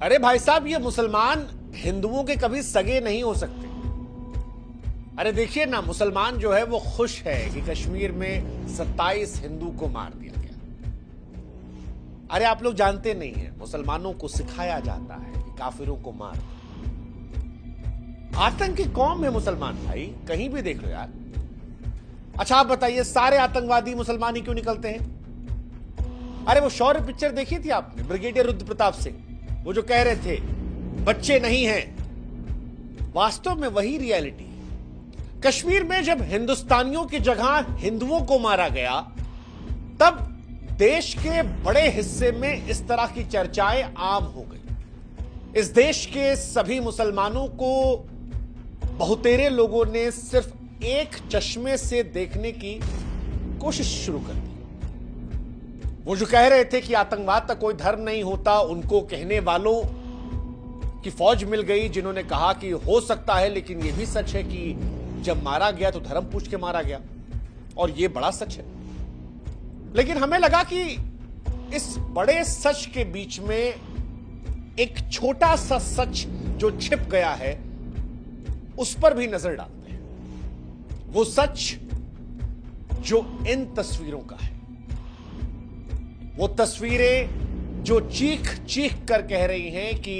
अरे भाई साहब, ये मुसलमान हिंदुओं के कभी सगे नहीं हो सकते। अरे देखिए ना, मुसलमान जो है वो खुश है कि कश्मीर में 27 हिंदू को मार दिया गया। अरे आप लोग जानते नहीं हैं, मुसलमानों को सिखाया जाता है कि काफिरों को मार। आतंकी कौम है मुसलमान भाई, कहीं भी देख लो यार। अच्छा आप बताइए, सारे आतंकवादी मुसलमान ही क्यों निकलते हैं? अरे वो शौर्य पिक्चर देखी थी आपने, ब्रिगेडियर रुद्र प्रताप सिंह, वो जो कह रहे थे बच्चे नहीं हैं, वास्तव में वही रियलिटी है। कश्मीर में जब हिंदुस्तानियों की जगह हिंदुओं को मारा गया, तब देश के बड़े हिस्से में इस तरह की चर्चाएं आम हो गई। इस देश के सभी मुसलमानों को बहुतेरे लोगों ने सिर्फ एक चश्मे से देखने की कोशिश शुरू कर दी। वो जो कह रहे थे कि आतंकवाद का कोई धर्म नहीं होता, उनको कहने वालों की फौज मिल गई, जिन्होंने कहा कि हो सकता है, लेकिन यह भी सच है कि जब मारा गया तो धर्म पूछ के मारा गया, और यह बड़ा सच है। लेकिन हमें लगा कि इस बड़े सच के बीच में एक छोटा सा सच जो छिप गया है, उस पर भी नजर डालते हैं। वो सच जो इन तस्वीरों का है, वो तस्वीरें जो चीख चीख कर कह रही हैं कि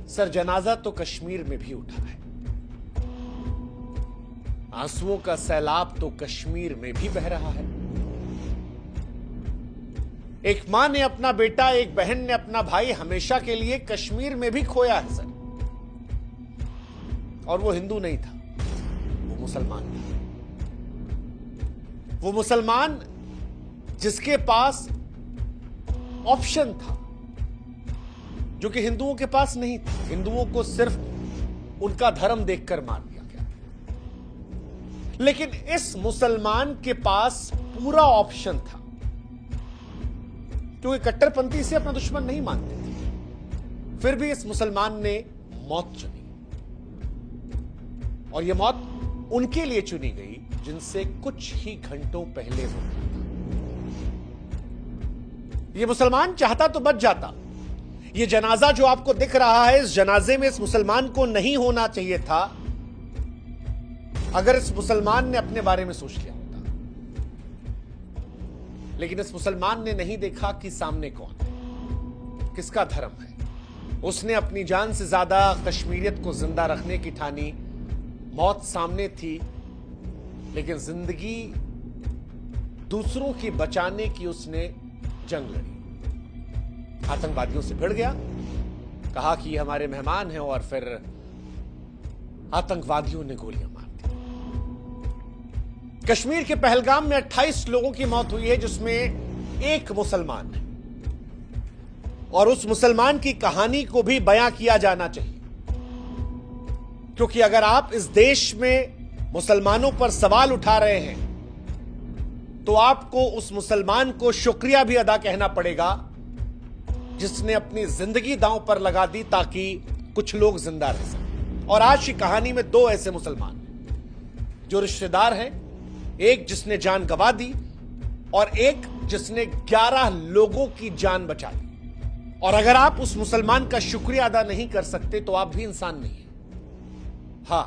सर जनाजा तो कश्मीर में भी उठा है, आंसुओं का सैलाब तो कश्मीर में भी बह रहा है। एक मां ने अपना बेटा, एक बहन ने अपना भाई हमेशा के लिए कश्मीर में भी खोया है सर, और वो हिंदू नहीं था, वो मुसलमान था। वो मुसलमान जिसके पास ऑप्शन था जो कि हिंदुओं के पास नहीं था। हिंदुओं को सिर्फ उनका धर्म देखकर मार दिया गया, लेकिन इस मुसलमान के पास पूरा ऑप्शन था, क्योंकि कट्टरपंथी से अपना दुश्मन नहीं मानते थे। फिर भी इस मुसलमान ने मौत चुनी, और यह मौत उनके लिए चुनी गई जिनसे कुछ ही घंटों पहले हो गया था। यह मुसलमान चाहता तो बच जाता। यह जनाजा जो आपको दिख रहा है, इस जनाजे में इस मुसलमान को नहीं होना चाहिए था, अगर इस मुसलमान ने अपने बारे में सोच लिया होता। लेकिन इस मुसलमान ने नहीं देखा कि सामने कौन है, किसका धर्म है। उसने अपनी जान से ज्यादा कश्मीरियत को जिंदा रखने की ठानी। मौत सामने थी, लेकिन जिंदगी दूसरों की बचाने की उसने जंग लड़ी। आतंकवादियों से भिड़ गया, कहा कि ये हमारे मेहमान हैं, और फिर आतंकवादियों ने गोलियां मार दी। कश्मीर के पहलगाम में 28 लोगों की मौत हुई है, जिसमें एक मुसलमान है, और उस मुसलमान की कहानी को भी बयां किया जाना चाहिए। क्योंकि अगर आप इस देश में मुसलमानों पर सवाल उठा रहे हैं, तो आपको उस मुसलमान को शुक्रिया भी अदा कहना पड़ेगा, जिसने अपनी जिंदगी दांव पर लगा दी ताकि कुछ लोग जिंदा रह सकें। और आज की कहानी में दो ऐसे मुसलमान हैं जो रिश्तेदार हैं, एक जिसने जान गंवा दी और एक जिसने 11 लोगों की जान बचा दी। और अगर आप उस मुसलमान का शुक्रिया अदा नहीं कर सकते, तो आप भी इंसान नहीं हैं। हां,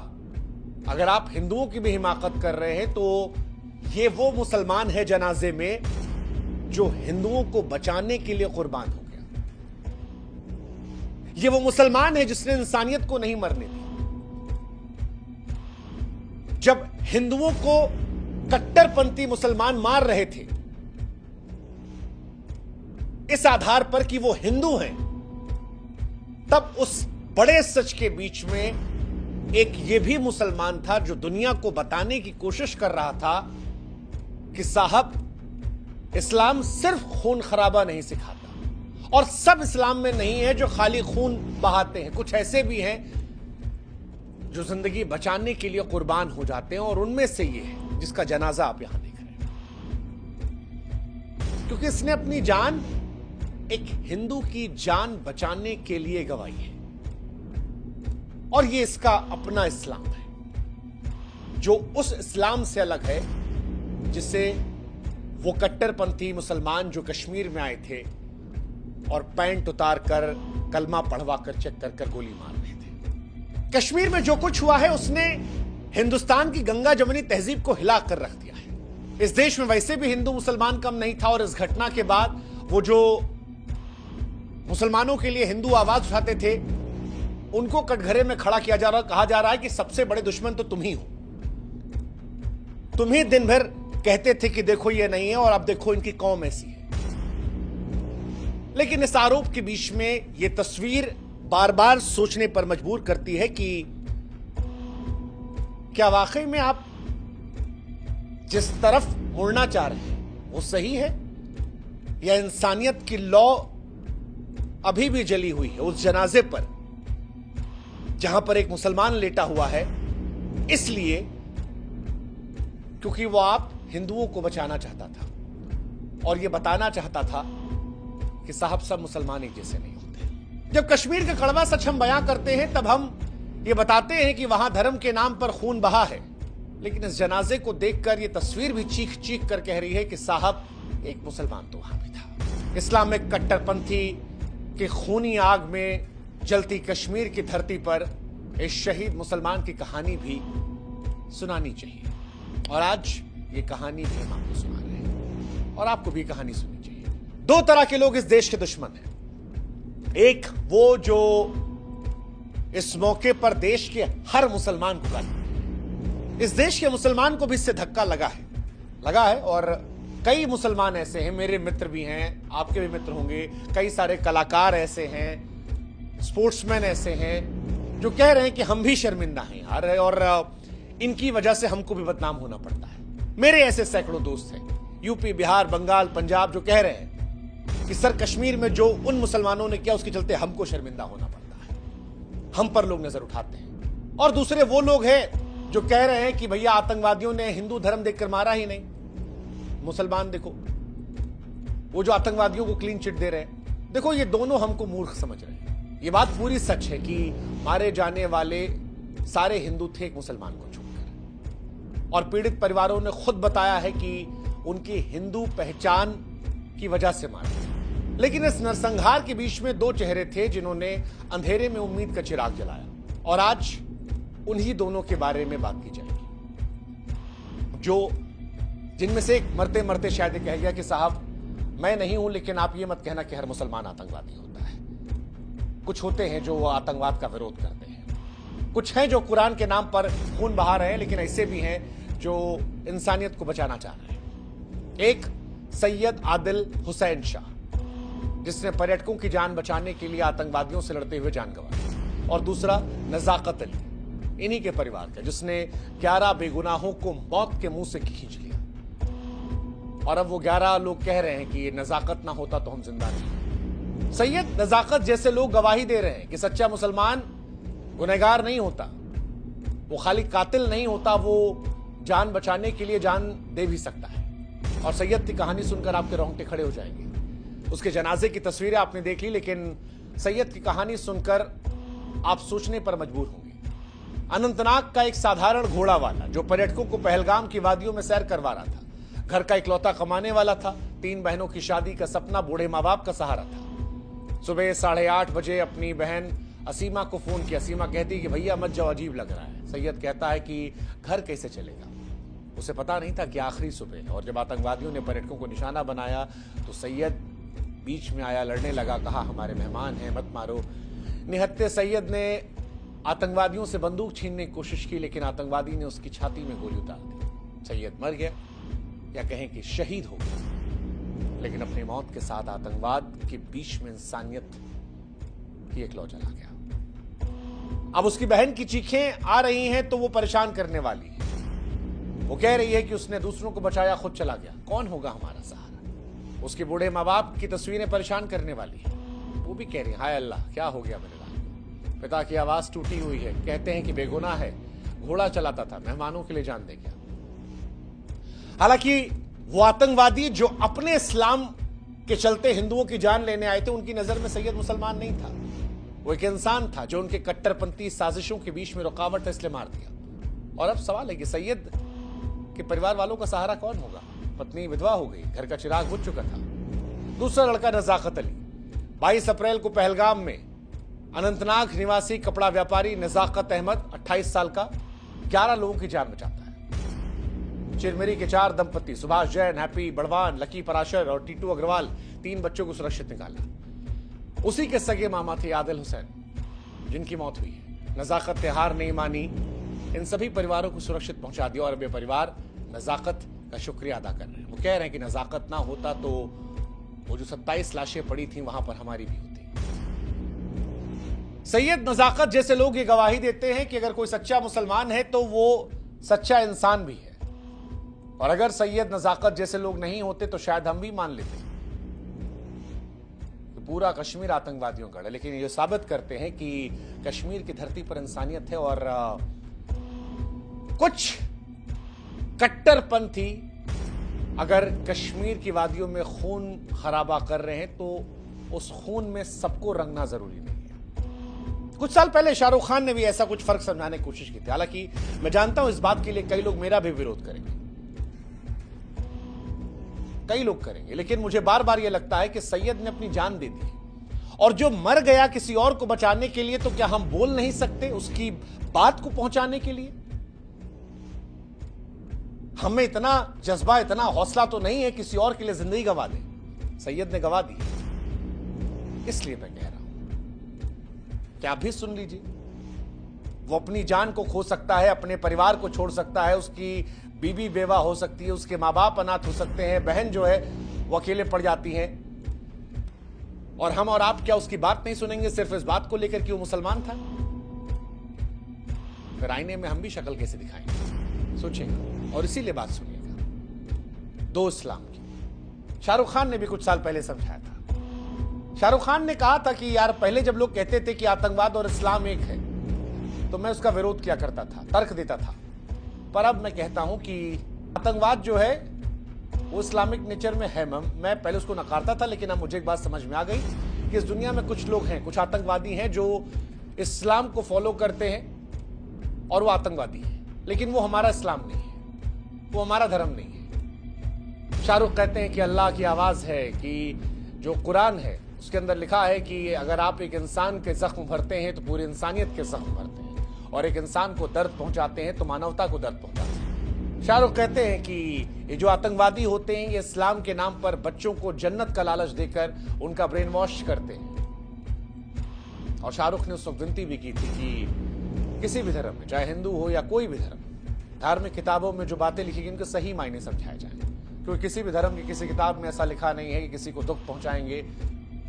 अगर आप हिंदुओं की भी हिमाकत कर रहे हैं, तो ये वो मुसलमान है जनाजे में जो हिंदुओं को बचाने के लिए कुर्बान हो गया। ये वो मुसलमान है जिसने इंसानियत को नहीं मरने दी। जब हिंदुओं को कट्टरपंथी मुसलमान मार रहे थे इस आधार पर कि वो हिंदू हैं, तब उस बड़े सच के बीच में एक ये भी मुसलमान था जो दुनिया को बताने की कोशिश कर रहा था कि साहब, इस्लाम सिर्फ खून खराबा नहीं सिखाता, और सब इस्लाम में नहीं है जो खाली खून बहाते हैं। कुछ ऐसे भी हैं जो जिंदगी बचाने के लिए कुर्बान हो जाते हैं, और उनमें से ये है जिसका जनाजा आप यहां देख रहे हैं। क्योंकि इसने अपनी जान एक हिंदू की जान बचाने के लिए गंवाई है, और ये इसका अपना इस्लाम है जो उस इस्लाम से अलग है जिसे वो कट्टरपंथी मुसलमान जो कश्मीर में आए थे और पैंट उतार कर कलमा पढ़वा कर चेक कर कर गोली मार रहे थे। कश्मीर में जो कुछ हुआ है उसने हिंदुस्तान की गंगा जमुनी तहजीब को हिला कर रख दिया है। इस देश में वैसे भी हिंदू मुसलमान कम नहीं था और इस घटना के बाद वो जो मुसलमानों के लिए हिंदू आवाज उठाते थे उनको कटघरे में खड़ा किया जा रहा, कहा जा रहा है कि सबसे बड़े दुश्मन तो तुम ही हो। तुम ही दिन भर कहते थे कि देखो ये नहीं है और अब देखो इनकी कौम ऐसी है। लेकिन इस आरोप के बीच में यह तस्वीर बार बार सोचने पर मजबूर करती है कि क्या वाकई में आप जिस तरफ मुड़ना चाह रहे हैं वो सही है, या इंसानियत की लौ अभी भी जली हुई है उस जनाजे पर जहां पर एक मुसलमान लेटा हुआ है, इसलिए क्योंकि वो आप हिंदुओं को बचाना चाहता था और ये बताना चाहता था कि साहब सब मुसलमान एक जैसे नहीं होते। जब कश्मीर का कड़वा सच हम बयां करते हैं तब हम ये बताते हैं कि वहां धर्म के नाम पर खून बहा है, लेकिन इस जनाजे को देखकर ये तस्वीर भी चीख चीख कर कह रही है कि साहब एक मुसलमान तो वहां भी था। इस्लामिक कट्टरपंथी के खूनी आग में जलती कश्मीर की धरती पर इस शहीद मुसलमान की कहानी भी सुनानी चाहिए और आज ये कहानी भी हम आपको सुना रहे हैं और आपको भी कहानी सुननी चाहिए। दो तरह के लोग इस देश के दुश्मन हैं। एक वो जो इस मौके पर देश के हर मुसलमान को गाली, इस देश के मुसलमान को भी इससे धक्का लगा है और कई मुसलमान ऐसे हैं, मेरे मित्र भी हैं, आपके भी मित्र होंगे, कई सारे कलाकार ऐसे हैं, स्पोर्ट्समैन ऐसे हैं जो कह रहे हैं कि हम भी शर्मिंदा हैं यार और इनकी वजह से हमको भी बदनाम होना पड़ता है। मेरे ऐसे सैकड़ों दोस्त हैं यूपी, बिहार, बंगाल, पंजाब जो कह रहे हैं कि सर कश्मीर में जो उन मुसलमानों ने किया उसके चलते हमको शर्मिंदा होना पड़ता है, हम पर लोग नजर उठाते हैं। और दूसरे वो लोग हैं जो कह रहे हैं कि भैया आतंकवादियों ने हिंदू धर्म देखकर मारा ही नहीं, मुसलमान देखो वो जो आतंकवादियों को क्लीन चिट दे रहे हैं। देखो ये दोनों हमको मूर्ख समझ रहे हैं। ये बात पूरी सच है कि मारे जाने वाले सारे हिंदू थे एक मुसलमान को छोड़कर, और पीड़ित परिवारों ने खुद बताया है कि उनकी हिंदू पहचान की वजह से मारे। लेकिन इस नरसंहार के बीच में दो चेहरे थे जिन्होंने अंधेरे में उम्मीद का चिराग जलाया, और आज उन्हीं दोनों के बारे में बात की जाएगी। जो जिनमें से एक मरते मरते शायद कह गया कि साहब मैं नहीं हूं, लेकिन आप ये मत कहना कि हर मुसलमान आतंकवादी होता है। कुछ होते हैं जो आतंकवाद का विरोध करते हैं, कुछ हैं जो कुरान के नाम पर खून बहा रहे हैं, लेकिन ऐसे भी हैं जो इंसानियत को बचाना चाह रहे हैं। एक सैयद आदिल हुसैन शाह जिसने पर्यटकों की जान बचाने के लिए आतंकवादियों से लड़ते हुए जान गंवाई, और दूसरा नजाकत अली इन्हीं के परिवार का जिसने 11 बेगुनाहों को मौत के मुंह से खींच लिया। और अब वो 11 लोग कह रहे हैं कि ये नजाकत ना होता तो हम जिंदा नहीं। सैयद नजाकत जैसे लोग गवाही दे रहे हैं कि सच्चा मुसलमान गुनहगार नहीं होता, वो खाली कातिल नहीं होता, वो जान बचाने के लिए जान दे भी सकता है। और सैयद की कहानी सुनकर आपके रोंगटे खड़े हो जाएंगे। उसके जनाजे की तस्वीरें आपने देख ली, लेकिन सैयद की कहानी सुनकर आप सोचने पर मजबूर होंगे। अनंतनाग का एक साधारण घोड़ा वाला जो पर्यटकों को पहलगाम की वादियों में सैर करवा रहा था, घर का इकलौता कमाने वाला था, 3 बहनों की शादी का सपना बूढ़े माँ बाप का सहारा था। सुबह 8:30 बजे अपनी बहन असीमा को फोन किया। असीमा कहती कि भैया मत जाओ, अजीब लग रहा है। सैयद कहता है कि घर कैसे चलेगा। उसे पता नहीं था कि आखिरी सुबह है, और जब आतंकवादियों ने पर्यटकों को निशाना बनाया तो सैयद बीच में आया, लड़ने लगा, कहा हमारे मेहमान हैं, मत मारो। निहत्थे सैयद ने आतंकवादियों से बंदूक छीनने की कोशिश की, लेकिन आतंकवादी ने उसकी छाती में गोली उतार दी। सैयद मर गया, या कहें कि शहीद हो गया। लेकिन अपनी मौत के साथ आतंकवाद के बीच में इंसानियत की एक लौ जला गया। अब उसकी बहन की चीखें आ रही हैं तो वो परेशान करने वाली है। वो कह रही है कि उसने दूसरों को बचाया, खुद चला गया, कौन होगा हमारा सहारा। उसके बूढ़े माँ बाप की तस्वीरें परेशान करने वाली है। वो भी कह रही है हाय अल्लाह क्या हो गया मेरे लाल। पिता की आवाज टूटी हुई है, कहते हैं कि बेगुनाह है, घोड़ा चलाता था, मेहमानों के लिए जान दे गया। हालांकि वो आतंकवादी जो अपने इस्लाम के चलते हिंदुओं की जान लेने आए थे, उनकी नजर में सैयद मुसलमान नहीं था, वो एक इंसान था जो उनके कट्टरपंथी साजिशों के बीच में रुकावट था, इसलिए मार दिया। और अब सवाल है कि सैयद के परिवार वालों का सहारा कौन होगा। पत्नी विधवा हो गई, घर का चिराग बुझ चुका था। दूसरा लड़का नजाकत अली, 22 अप्रैल को पहलगाम में अनंतनाग निवासी कपड़ा व्यापारी नजाकत अहमद 28 साल का 11 लोगों की जान बचाता है। चिरमिरी के 4 दंपति सुभाष जैन, हैप्पी बड़वान, लकी पराशर और टीटू अग्रवाल 3 बच्चों को सुरक्षित निकाला। उसी के सगे मामा थे आदिल हुसैन, जिनकी मौत हुई है। नजाकत ने हार नहीं मानी, इन सभी परिवारों को सुरक्षित पहुंचा दिया और वे परिवार नजाकत का शुक्रिया अदा कर रहे हैं। वो कह रहे हैं कि नजाकत ना होता तो वो जो 27 लाशें पड़ी थी वहां पर हमारी भी होती। सैयद नजाकत जैसे लोग ये गवाही देते हैं कि अगर कोई सच्चा मुसलमान है तो वो सच्चा इंसान भी है, और अगर सैयद नजाकत जैसे लोग नहीं होते तो शायद हम भी मान लेते कि पूरा कश्मीर आतंकवादियों का है। लेकिन ये साबित करते हैं कि कश्मीर की धरती पर इंसानियत है, और कुछ कट्टरपंथी अगर कश्मीर की वादियों में खून खराबा कर रहे हैं तो उस खून में सबको रंगना जरूरी नहीं है। कुछ साल पहले शाहरुख खान ने भी ऐसा कुछ फर्क समझाने की कोशिश की थी। हालांकि मैं जानता हूं इस बात के लिए कई लोग मेरा भी विरोध करेंगे, कई लोग करेंगे, लेकिन मुझे बार बार यह लगता है कि सैयद ने अपनी जान दे दी, और जो मर गया किसी और को बचाने के लिए, तो क्या हम बोल नहीं सकते उसकी बात को पहुंचाने के लिए? हमें इतना जज्बा, इतना हौसला तो नहीं है किसी और के लिए जिंदगी गवा दे। सैयद ने गवा दी, इसलिए मैं कह रहा हूं कि आप भी सुन लीजिए। वो अपनी जान को खो सकता है, अपने परिवार को छोड़ सकता है, उसकी बीवी बेवा हो सकती है, उसके मां बाप अनाथ हो सकते हैं, बहन जो है वो अकेले पड़ जाती हैं, और हम और आप क्या उसकी बात नहीं सुनेंगे सिर्फ इस बात को लेकर कि वो मुसलमान था? फिर आईने में हम भी शक्ल कैसे दिखाएंगे? सोचेंगे और इसीलिए बात सुनिएगा। 2 इस्लाम की शाहरुख खान ने भी कुछ साल पहले समझाया था। शाहरुख खान ने कहा था कि यार पहले जब लोग कहते थे कि आतंकवाद और इस्लाम एक है तो मैं उसका विरोध किया करता था, तर्क देता था, पर अब मैं कहता हूं कि आतंकवाद जो है वो इस्लामिक नेचर में है। मैं पहले उसको नकारता था, लेकिन अब मुझे एक बात समझ में आ गई कि इस दुनिया में कुछ लोग हैं, कुछ आतंकवादी हैं जो इस्लाम को फॉलो करते हैं और वो आतंकवादी है, लेकिन वो हमारा इस्लाम नहीं है, वो हमारा धर्म नहीं है। शाहरुख कहते हैं कि अल्लाह की आवाज है, कि जो कुरान है उसके अंदर लिखा है कि अगर आप एक इंसान के जख्म भरते हैं तो पूरी इंसानियत के जख्म भरते हैं, और एक इंसान को दर्द पहुंचाते हैं तो मानवता को दर्द पहुंचाते हैं। शाहरुख कहते हैं कि ये जो आतंकवादी होते हैं ये इस्लाम के नाम पर बच्चों को जन्नत का लालच देकर उनका ब्रेन वॉश करते हैं। और शाहरुख ने उस वक्त विनती भी की थी कि किसी भी धर्म में, चाहे हिंदू हो या कोई भी धर्म, धार्मिक किताबों में जो बातें लिखी गई उनके सही मायने समझाए जाएं, क्योंकि किसी भी धर्म की किसी किताब में ऐसा लिखा नहीं है कि किसी को दुख पहुंचाएंगे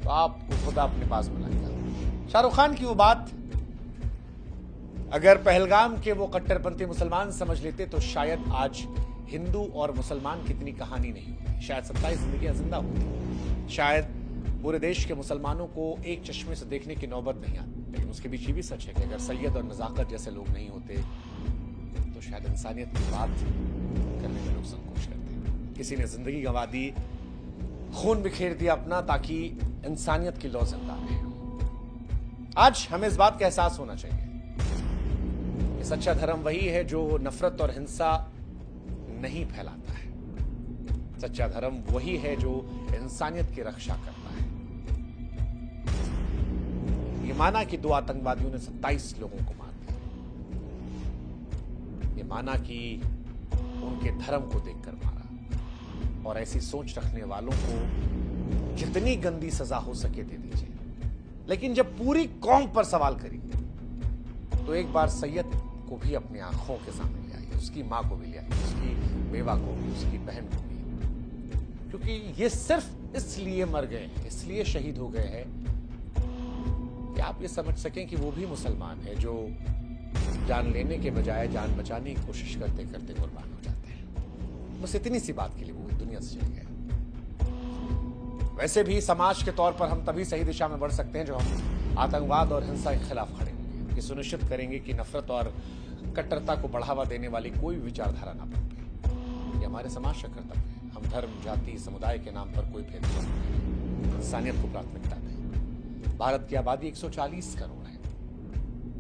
तो आपको खुदा अपने पास बुलाएगा। शाहरुख खान की वो बात अगर पहलगाम के वो कट्टरपंथी मुसलमान समझ लेते तो शायद आज हिंदू और मुसलमान की इतनी कहानी नहीं होती, शायद 27 जिंदगियां जिंदा होती, शायद पूरे देश के मुसलमानों को एक चश्मे से देखने की नौबत नहीं आती। लेकिन उसके पीछे भी सच है कि अगर सैयद और नजाकत जैसे लोग नहीं होते तो शायद इंसानियत की बात करने में लोग संकोच करते हैं। किसी ने जिंदगी गंवा दी, खून बिखेर दिया अपना, ताकि इंसानियत की लौ जिंदा रहे। आज हमें इस बात का एहसास होना चाहिए कि सच्चा धर्म वही है जो नफरत और हिंसा नहीं फैलाता है। सच्चा धर्म वही है जो इंसानियत की रक्षा करता है। ये माना कि 2 आतंकवादियों ने 27 लोगों को मार दिया, ये माना कि उनके धर्म को देखकर मारा, और ऐसी सोच रखने वालों को जितनी गंदी सजा हो सके दे दीजिए। लेकिन जब पूरी कौम पर सवाल करिए तो एक बार सैयद को भी अपनी आंखों के सामने ले आइए, उसकी मां को भी ले आइए, उसकी बेवा को भी, उसकी बहन को भी, क्योंकि ये सिर्फ इसलिए मर गए हैं, इसलिए शहीद हो गए हैं कि आप ये समझ सकें कि वो भी मुसलमान है जो जान लेने के बजाय जान बचाने की कोशिश करते करते कुर्बान हो जाते हैं। बस इतनी सी बात के लिए वो दुनिया से चले गए। वैसे भी समाज के तौर पर हम तभी सही दिशा में बढ़ सकते हैं जो हम आतंकवाद और हिंसा के खिलाफ खड़े होंगे, कि सुनिश्चित करेंगे कि नफरत और कट्टरता को बढ़ावा देने वाली कोई विचारधारा ना पनपे। ये हमारे समाज का कर्तव्य है। हम धर्म, जाति, समुदाय के नाम पर कोई भेदभाव नहीं करें, इंसानियत को प्राथमिकता दें। भारत की आबादी 140 करोड़ है,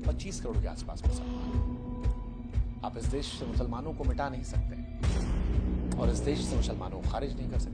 25 करोड़ के आसपास मुसलमान। आप इस देश से मुसलमानों को मिटा नहीं सकते और इस देश से मुसलमानों को खारिज नहीं कर सकते।